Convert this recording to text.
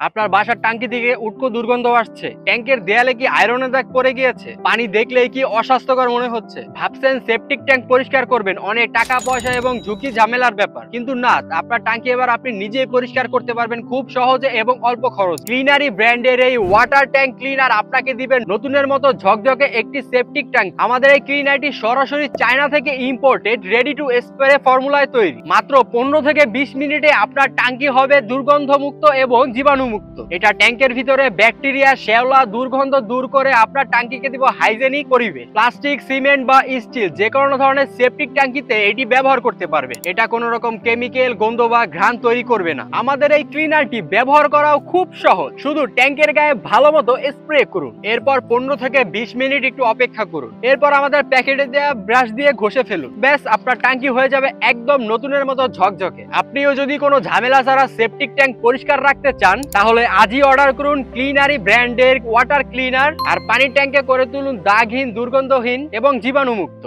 আপনার বাসার ট্যাঙ্কি থেকে উটকো দুর্গন্ধ আসছে, ট্যাঙ্কের দেয়ালে কি আয়রনের দাগ পড়ে গিয়েছে, পানি দেখলেই কি অস্বাস্থ্যকর মনে হচ্ছে, ভাবছেন সেপটিক ট্যাঙ্ক পরিষ্কার করবেন অনেক টাকা পয়সা এবং ঝুঁকি ঝামেলার ব্যাপার, কিন্তু না, আপনার ট্যাঙ্কি এবার আপনি নিজেই পরিষ্কার করতে পারবেন খুব সহজে এবং অল্প খরচ। ক্লিনারি ব্র্যান্ডের এই ওয়াটার ট্যাঙ্ক ক্লিনার আপনাকে দিবেন নতুনের মতো ঝকঝকে একটি সেপটিক ট্যাঙ্ক। আমাদের এই ক্লিনারটি সরাসরি চায়না থেকে ইম্পোর্টেড, রেডি টু স্প্রে ফর্মুলায় তৈরি। মাত্র 15 থেকে 20 মিনিটে আপনার ট্যাঙ্কি হবে দুর্গন্ধমুক্ত এবং জীবাণুমুক্ত। এটা ট্যাঙ্কের ভিতরে ব্যাকটেরিয়া, শ্যাওলা, দুর্গন্ধ দূর করে আপনার ট্যাঙ্কিকে দিব হাইজেনিক পরিবেশ। প্লাস্টিক, সিমেন্ট বা স্টিল যে কোনো ধরনের সেপটিক ট্যাঙ্কিতে এটি ব্যবহার করতে পারবে। এটা কোনো রকম কেমিক্যাল, গন্ধ বা ঘ্রাণ তৈরি করবে না। আমাদের এই ক্লিনারটি ব্যবহার করাও খুব সহজ, শুধু ট্যাঙ্কের গায়ে ভালো মতো স্প্রে করুন, এরপর 15 থেকে 20 মিনিট একটু অপেক্ষা করুন, এরপর আমাদের প্যাকেটে দেওয়া ব্রাশ দিয়ে ঘষে ফেলুন, ব্যাস আপনার ট্যাঙ্কি হয়ে যাবে একদম নতুনের মতো ঝকঝকে। আপনিও যদি কোনো ঝামেলা ছাড়া সেপটিক ট্যাঙ্ক পরিষ্কার রাখতে চান তাহলে আজই অর্ডার করুন ক্লিনারি ব্র্যান্ডের ওয়াটার ক্লিনার, আর পানির ট্যাঙ্কে করে তুলুন দাগহীন, দুর্গন্ধহীন এবং জীবাণুমুক্ত।